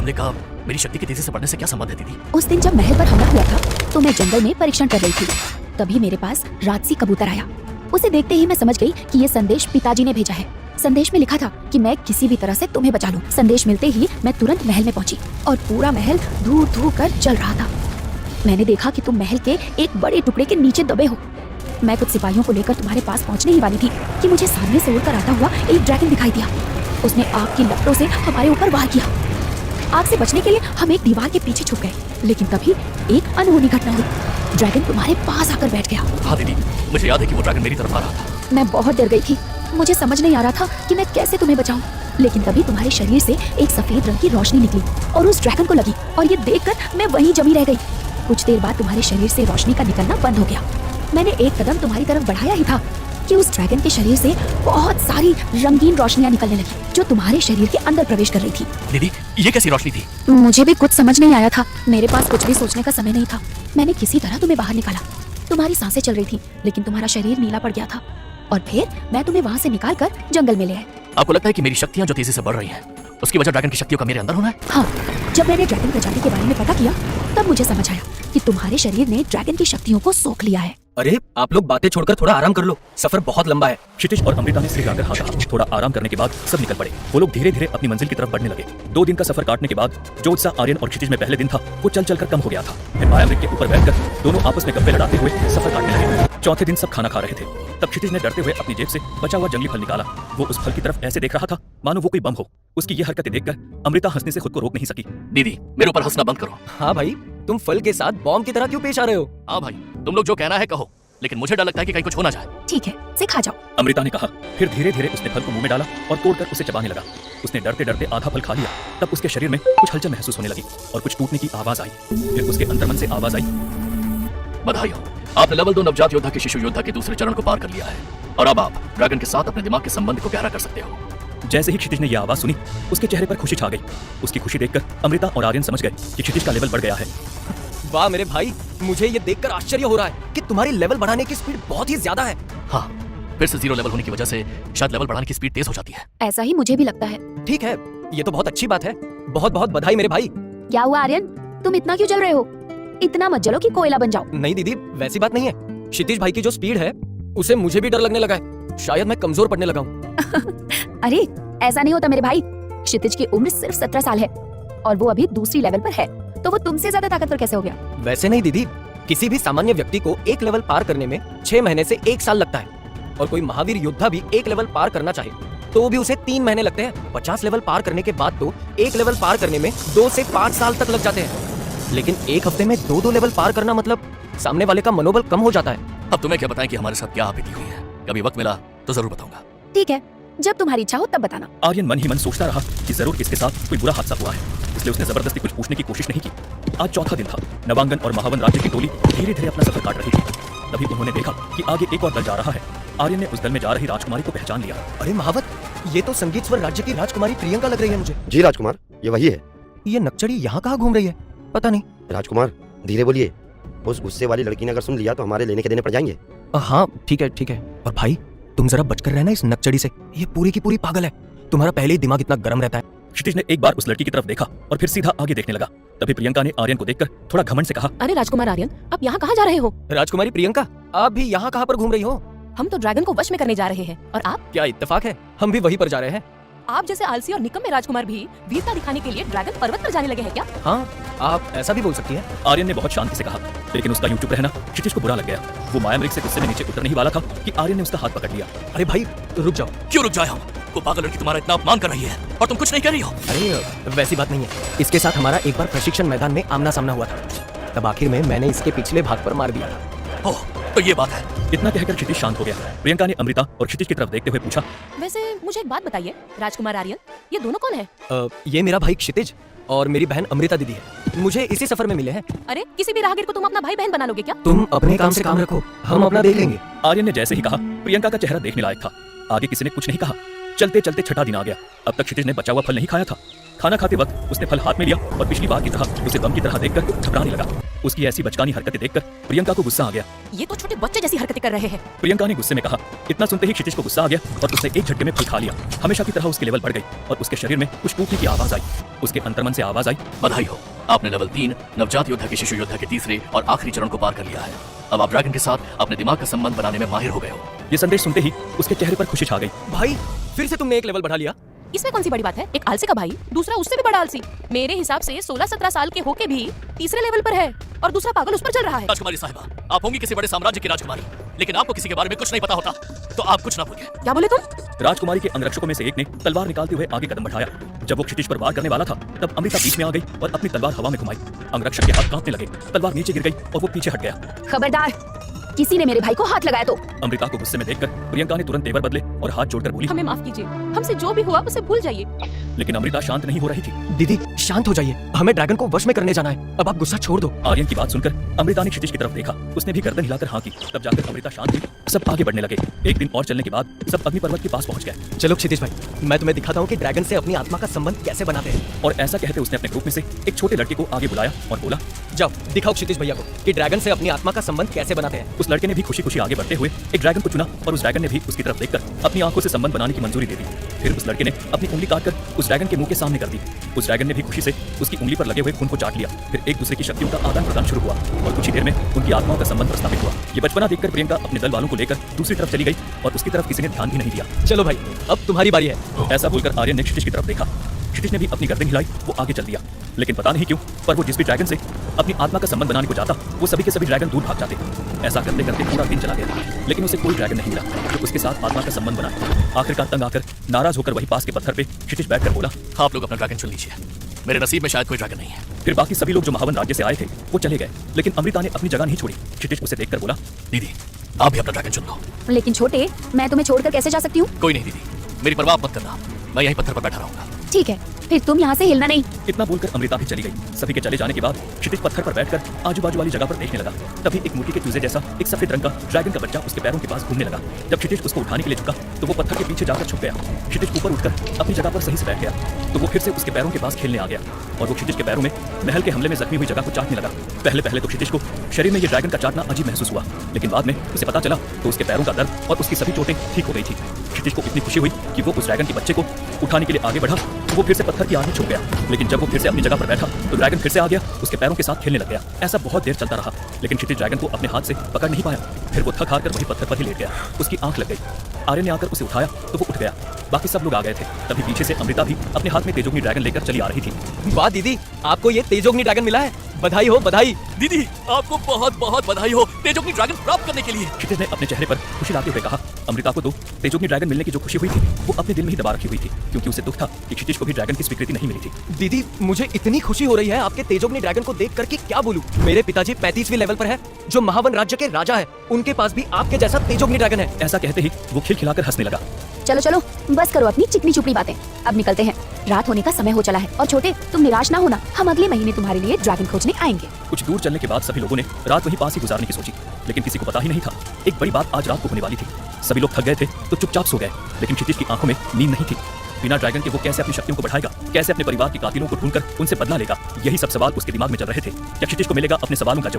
हमले का मेरी शक्ति की तेजी से बढ़ने से क्या संबंध है दीदी? उस दिन जब महल पर हमला हुआ था तो मैं जंगल में परीक्षण कर रही थी। तभी मेरे पास राजसी कबूतर आया। उसे देखते ही मैं समझ गई कि ये संदेश पिताजी ने भेजा है। संदेश में लिखा था कि मैं किसी भी तरह से तुम्हें बचा लूं। संदेश मिलते ही मैं तुरंत महल में पहुंची और पूरा महल धू धू कर जल रहा था। मैंने देखा कि तुम महल के एक बड़े टुकड़े के नीचे दबे हो। मैं कुछ सिपाहियों को लेकर तुम्हारे पास पहुंचने ही वाली थी कि मुझे सामने से उड़कर आता हुआ एक ड्रैगन दिखाई दिया। उसने आग की लपटों से हमारे ऊपर वार किया। आग से बचने के लिए हम एक दीवार के पीछे छुप गए, लेकिन तभी एक अनहोनी घटना हुई। ड्रैगन तुम्हारे पास आकर बैठ गया। हाँ दीदी, मुझे याद है कि वो ड्रैगन मेरी तरफ आ रहा था। मैं बहुत डर गई थी। मुझे समझ नहीं आ रहा था कि मैं कैसे तुम्हें बचाऊं। लेकिन तभी तुम्हारे शरीर से एक सफेद रंग की रोशनी निकली और उस ड्रैगन को लगी, और ये देखकर मैं वहीं जमी रह गई। कुछ देर बाद तुम्हारे शरीर से रोशनी का निकलना बंद हो गया। मैंने एक कदम तुम्हारी तरफ बढ़ाया ही था कि उस ड्रैगन के शरीर से बहुत सारी रंगीन रोशनियां निकलने लगी जो तुम्हारे शरीर के अंदर प्रवेश कर रही थी। दीदी, ये कैसी रोशनी थी? मुझे भी कुछ समझ नहीं आया था। मेरे पास कुछ भी सोचने का समय नहीं था। मैंने किसी तरह तुम्हें बाहर निकाला। तुम्हारी सांसें चल रही थी, लेकिन तुम्हारा शरीर नीला पड़ गया था, और फिर मैं तुम्हें वहाँ से निकाल कर जंगल में ले आया। आपको लगता है कि मेरी शक्तियाँ जो तेजी से बढ़ रही हैं, उसकी वजह ड्रैगन की शक्तियों का मेरे अंदर होना है? हाँ, जब मैंने ड्रैगन प्रजाति के बारे में पता किया तब मुझे समझ आया कि तुम्हारे शरीर ने ड्रैगन की शक्तियों को सोख लिया है। अरे आप लोग बातें छोड़कर थोड़ा आराम कर लो, सफर बहुत लंबा है। क्षितिज और अमृता ने सिर हिलाकर हाँ कहा। थोड़ा आराम करने के बाद सब निकल पड़े। वो लोग धीरे धीरे अपनी मंजिल की तरफ बढ़ने लगे। 2 दिन का सफर काटने के बाद जो उत्साह आर्यन और क्षितिज में पहले दिन था वो चल चल कर कम हो गया था। फिर मायामृग के ऊपर बैठकर दोनों आपस में गप्पे लड़ाते हुए सफर काटने लगे। चौथे दिन सब खाना खा रहे थे। तब क्षितिज ने डरते हुए अपनी जेब से बचा हुआ जंगली फल निकाला। वो उस फल की तरफ ऐसे देख रहा था मानो वो कोई बम हो। उसकी ये हरकतें देखकर अमृता हंसने से खुद को रोक नहीं सकी। दीदी, मेरे ऊपर हंसना बंद करो। हाँ भाई, तुम फल के साथ बॉम्ब की तरह क्यों पेश आ रहे हो? हाँ भाई, तुम लोग जो कहना है कहो, लेकिन मुझे डर लगता है कि कहीं कुछ हो ना जाए। ठीक है, से खा जाओ। अमृता ने कहा। फिर धीरे धीरे उसने फल को मुंह में डाला और तोड़कर उसे चबाने लगा। उसने डरते डरते आधा फल खा लिया। तब उसके शरीर में कुछ हलचल महसूस होने लगी और कुछ टूटने की आवाज आई। फिर उसके अंतर्मन से आवाज आई, बधाई हो, आपने लेवल 2 नवजात योद्धा के शिशु योद्धा के दूसरे चरण को पार कर लिया है, और अब आप ड्रैगन के साथ अपने दिमाग के संबंध को गहरा कर सकते हो। जैसे ही क्षितिज ने यह आवाज सुनी उसके चेहरे पर खुशी छा गई। उसकी खुशी देखकर अमृता और आर्यन समझ गए कि क्षितिज का लेवल बढ़ गया है। वाह मेरे भाई, मुझे ये देखकर आश्चर्य हो रहा है कि तुम्हारी लेवल बढ़ाने की स्पीड बहुत ही ज्यादा है। हाँ, फिर से 0 लेवल होने की वजह से शायद लेवल बढ़ाने की स्पीड तेज हो जाती है। ऐसा ही मुझे भी लगता है। ठीक है, ये तो बहुत अच्छी बात है। बहुत बहुत बधाई मेरे भाई। क्या हुआ आर्यन, तुम इतना क्यों जल रहे हो? इतना मत जलो कि कोयला बन जाओ। नहीं दीदी, वैसी बात नहीं है। क्षितिज भाई की जो स्पीड है उसे मुझे भी डर लगने लगा है। शायद मैं कमजोर पड़ने लगा हूँ। अरे ऐसा नहीं होता मेरे भाई। क्षितिज की उम्र सिर्फ 17 साल है और वो अभी दूसरी लेवल पर है, तो वो तुमसे ज्यादा ताकतवर कैसे हो गया? वैसे नहीं दीदी, किसी भी सामान्य व्यक्ति को एक लेवल पार करने में 6 महीने से 1 साल लगता है, और कोई महावीर योद्धा भी एक लेवल पार करना चाहे तो भी उसे 3 महीने लगते हैं। 50 लेवल पार करने के बाद तो एक लेवल पार करने में 2 से 5 साल तक लग जाते हैं। लेकिन एक हफ्ते में 2 लेवल पार करना मतलब सामने वाले का मनोबल कम हो जाता है। अब तुम्हें क्या बताएं कि हमारे साथ क्या बीती हुई है? कभी वक्त मिला तो जरूर बताऊंगा। ठीक है, जब तुम्हारी इच्छा हो तब बताना। आर्यन मन ही मन सोचता रहा कि जरूर इसके साथ कोई बुरा हादसा हुआ है, इसलिए उसने जबरदस्ती कुछ पूछने की कोशिश नहीं की। आज चौथा दिन था। नवांगन और महावन राज्य की टोली धीरे धीरे अपना सफर काट रही थी। तभी उन्होंने देखा कि आगे एक और दल जा रहा है। आर्यन ने उस दल में जा रही राजकुमारी को पहचान लिया। अरे महावत, ये तो संगीत स्वर राज्य की राजकुमारी प्रियंका लग रही है मुझे। जी राजकुमार, ये वही है। ये नक्चड़ी यहाँ कहाँ घूम रही है? पता नहीं। राजकुमार धीरे बोलिए, उस गुस्से वाली लड़की ने अगर सुन लिया तो हमारे लेने के देने पड़ जाएंगे। हाँ ठीक है ठीक है। और भाई तुम जरा बचकर रहना इस नक्चड़ी से, ये पूरी की पूरी पागल है। तुम्हारा पहले ही दिमाग इतना गर्म रहता है। क्षितिज ने एक बार उस लड़की की तरफ देखा और फिर सीधा आगे देखने लगा। तभी प्रियंका ने आर्यन को देखकर थोड़ा घमंड से कहा, अरे राजकुमार आर्यन, आप यहाँ कहाँ जा रहे हो? राजकुमारी प्रियंका, आप भी यहाँ कहाँ पर घूम रही हो? हम तो ड्रैगन को वश में करने जा रहे हैं, और आप? क्या इत्तेफाक है, हम भी वहीं पर जा रहे हैं। आप जैसे आलसी और निकम्मे राजकुमार भी वीरता दिखाने के लिए ड्रैगन पर्वत पर जाने लगे हैं क्या? हाँ, आप ऐसा भी बोल सकती हैं। आर्यन ने बहुत शांति से कहा, लेकिन उसका यूं चुप रहना क्षितिज को बुरा लग गया। वो मायामृग से गुस्से में नीचे उतरने ही वाला था कि आर्यन ने उसका हाथ पकड़ लिया। अरे भाई रुक जाओ। क्यों रुक जाए हम? वो पागल लड़की तुम्हारा इतना अपमान कर रही है और तुम कुछ नहीं कर रही हो। अरे वैसी बात नहीं है। इसके साथ हमारा एक बार प्रशिक्षण मैदान में आमना सामना हुआ था। तब आखिर में मैंने इसके पिछले भाग पर मार दिया था। ओह, तो ये बात है। इतना कहकर क्षितिज शांत हो गया। प्रियंका ने अमृता और क्षितिज की तरफ देखते हुए पूछा, वैसे मुझे एक बात बताइए राजकुमार आर्यन, ये दोनों कौन है? ये मेरा भाई क्षितिज और मेरी बहन अमृता दीदी है। मुझे इसी सफर में मिले हैं। अरे किसी भी राहगीर को तुम अपना भाई बहन बना लोगे क्या? तुम अपने काम से काम रखो, हम अपना देख लेंगे। आर्यन ने जैसे ही कहा प्रियंका का चेहरा देखने लायक था। आगे किसी ने कुछ नहीं कहा। चलते चलते छठा दिन आ गया। अब तक क्षितिज ने बचा हुआ फल नहीं खाया था। खाना खाते वक्त उसने फल हाथ में लिया और पिछली बार की तरह उसे बम की तरह देखकर घबराने लगा। उसकी ऐसी बचकानी हरकतें देखकर प्रियंका को गुस्सा आ गया। ये तो छोटे बच्चे जैसी हरकतें कर रहे हैं। प्रियंका ने गुस्से में कहा। इतना सुनते ही क्षितिज को गुस्सा आ गया और उसने एक झटके में फल खा लिया। हमेशा की तरह उसकी लेवल बढ़ गई और उसके शरीर में कुछ टूटने की आवाज आई। उसके अंतर्मन से आवाज आई, बधाई हो, आपने लेवल 3 नवजात योद्धा के शिशु योद्धा के तीसरे और आखिरी चरण को पार कर लिया है। अब आप ड्रैगन के साथ अपने दिमाग का संबंध बनाने में माहिर हो गए हो। ये संदेश सुनते ही उसके चेहरे पर खुशी छा गई। भाई फिर से तुमने एक लेवल बढ़ा लिया। इसमें कौन सी बड़ी बात है? एक आलसी का भाई दूसरा उससे भी बड़ा आलसी। मेरे हिसाब से 16-17 साल के होके भी तीसरे लेवल पर है और दूसरा पागल उस पर चल रहा है। राजकुमारी साहिबा, आप होंगी किसी बड़े साम्राज्य की राजकुमारी, लेकिन आपको किसी के बारे में कुछ नहीं पता होता, तो आप कुछ ना भूलिए। क्या बोले तुम? राजकुमारी के अंगरक्षकों में से एक ने तलवार निकालते हुए आगे कदम बढ़ाया। जब वो क्षितिज पर वार करने वाला था तब अमृता बीच में आ गई और अपनी तलवार हवा में घुमाई। अंगरक्षक के हाथ कांपने लगे, तलवार नीचे गिर गई और वो पीछे हट गया। खबरदार, किसी ने मेरे भाई को हाथ लगाया तो। अमृता को गुस्से में देखकर प्रियंका ने तुरंत तेवर बदले और हाथ जोड़कर बोली, हमें माफ कीजिए, हमसे जो भी हुआ उसे भूल जाइए। लेकिन अमृता शांत नहीं हो रही थी। दीदी शांत हो जाइए, हमें ड्रैगन को वश में करने जाना है। अब आप गुस्सा छोड़ दो। आर्यन की बात सुनकर अमृता ने क्षितिज की तरफ देखा। उसने भी गर्दन हिलाकर हाँ की। तब जाकर अमृता शांत हुई। सब आगे बढ़ने लगे। एक दिन और चलने के बाद सब अग्नि पर्वत के पास पहुंच गए। चलो क्षितिज भाई, मैं तुम्हें दिखाता हूँ कि ड्रैगन से अपनी आत्मा का संबंध कैसे बनाते हैं। और ऐसा कहते उसने अपने ग्रुप में से एक छोटे लड़के को आगे बुलाया और बोला, जाओ दिखाओ क्षितिज भैया को कि ड्रैगन से अपनी आत्मा का संबंध कैसे बनाते हैं। उस लड़के ने भी खुशी खुशी आगे बढ़ते हुए एक ड्रैगन को चुना और उस ड्रैगन ने भी उसकी तरफ देखकर अपनी आंखों से संबंध बनाने की मंजूरी दे दी। फिर उस लड़के ने अपनी उंगली काटकर उस ड्रैगन के मुंह के सामने कर दी। उस ड्रैगन ने भी खुशी से उसकी उंगली पर लगे हुए खून को चाट लिया। फिर एक दूसरे की शक्तियों का आदान प्रदान शुरू हुआ और कुछ ही देर में उनकी आत्माओं का संबंध प्रस्तावित हुआ। ये बचपना देखकर प्रियंका अपने दल वालों को लेकर दूसरी तरफ चली गई और उसकी तरफ किसी ने ध्यान भी नहीं दिया। चलो भाई, अब तुम्हारी बारी है। ऐसा बोलकर आर्यन ने क्षितिज की तरफ देखा। क्षितिज ने भी अपनी गर्दन हिलाई, वो आगे चल दिया। लेकिन पता नहीं क्यों, पर वो जिस भी ड्रैगन से अपनी आत्मा का संबंध बनाने को जाता, वो सभी के सभी ड्रैगन दूर भाग जाते। ऐसा करते करते पूरा दिन चला गया, लेकिन उसे कोई ड्रैगन नहीं मिला जो उसके साथ आत्मा का संबंध बनाए। आखिरकार तंग आकर नाराज होकर वही पास के पत्थर पे क्षितिज बैठकर बोला, आप लोग अपना ड्रैगन चुन लीजिए, मेरे नसीब में शायद कोई ड्रैगन नहीं है। फिर बाकी सभी लोग जो महावन राज्य से आए थे वो चले गए, लेकिन अमृता ने अपनी जगह नहीं छोड़ी। क्षितिज उसे देखकर बोला, दीदी आप भी अपना ड्रैगन चुन लो। लेकिन छोटे, मैं तुम्हें छोड़कर कैसे जा सकती हूँ? कोई नहीं दीदी, मेरी परवाह मत करना, मैं यहीं पत्थर पर बैठा रहूंगा। ठीक है, फिर तुम यहाँ से हिलना नहीं। इतना बोलकर अमृता भी चली गई। सभी के चले जाने के बाद क्षितिज पत्थर पर बैठकर आजू बाजू वाली जगह पर देखने लगा। तभी एक मोती के चूजे जैसा एक सफेद रंग का ड्रैगन का बच्चा उसके पैरों के पास घूमने लगा। जब क्षितिज उसको उठाने के लिए झुका तो वो पत्थर के पीछे जाकर छुप गया। क्षितिज ऊपर उठकर अपनी जगह पर सही से बैठ गया तो वो फिर से उसके पैरों के पास खेलने आ गया और वो क्षितिज के पैरों में महल के हमले में जख्मी हुई जगह को चाटने लगा। पहले पहले तो क्षितिज को शरीर में ये ड्रैगन का चाटना अजीब महसूस हुआ, लेकिन बाद में उसे पता चला तो उसके पैरों का दर्द और उसकी सभी चोटें ठीक हो गई थी। क्षितिज को इतनी खुशी हुई कि वो उस ड्रैगन के बच्चे को उठाने के लिए आगे बढ़ा तो वो फिर से पत्थर की आग में छुप गया। लेकिन जब वो फिर से अपनी जगह पर बैठा तो ड्रैगन फिर से आ गया, उसके पैरों के साथ खेलने लग गया। ऐसा बहुत देर चलता रहा, लेकिन क्षितिज ड्रैगन को अपने हाथ से पकड़ नहीं पाया। फिर वो थक हार कर वही पत्थर पर ही लेट गया। उसकी आंख लग गई। आर्यन ने आकर उसे उठाया तो वो उठ गया। बाकी सब लोग आ गए थे। तभी पीछे से अमृता भी अपने हाथ में तेजोग्नि ड्रैगन लेकर चली आ रही थी। वाह दीदी, आपको ये तेजोग्नि ड्रैगन मिला है, बधाई हो बधाई। दीदी आपको बहुत बहुत बधाई हो तेजोग्नि ड्रैगन प्राप्त करने के लिए। क्षितिज ने अपने चेहरे पर खुशी लाते हुए कहा, अमृता को तो तेजोग्नि ड्रैगन मिलने की जो खुशी हुई थी वो अपने दिल में ही दबा रखी हुई थी, क्योंकि उसे दुख था कि क्षितिज को भी ड्रैगन की स्वीकृति नहीं मिली थी। दीदी मुझे इतनी खुशी हो रही है आपके तेजोग्नि ड्रैगन को देख करके, क्या बोलूं। मेरे पिताजी 35वें लेवल पर है, जो महावन राज्य के राजा है, उनके पास भी आपके जैसा तेजोग्नि ड्रैगन है। ऐसा कहते ही वो खिलखिलाकर हंसने लगा। चलो चलो, बस करो अपनी चिकनी चुपड़ी बातें, अब निकलते हैं। रात होने का समय हो चला है। और छोटे, तुम निराश ना होना, हम अगले महीने तुम्हारे लिए ड्रैगन खोजने आएंगे। कुछ दूर चलने के बाद सभी लोगों ने रात वहीं पास ही गुजारने की सोची, लेकिन किसी को पता ही नहीं था एक बड़ी बात आज रात को होने वाली थी। सभी लोग थक गए थे तो चुपचाप सो गए, लेकिन क्षितिज की आंखों में नींद नहीं थी। बिना ड्रैगन के वो कैसे अपनी शक्तियों को बढ़ाएगा, कैसे अपने परिवार के कातिलों को ढूंढकर उनसे बदला लेगा, यही सब सवाल उसके दिमाग में चल रहे थे। क्या क्षितिज को मिलेगा अपने सवालों का जवाब?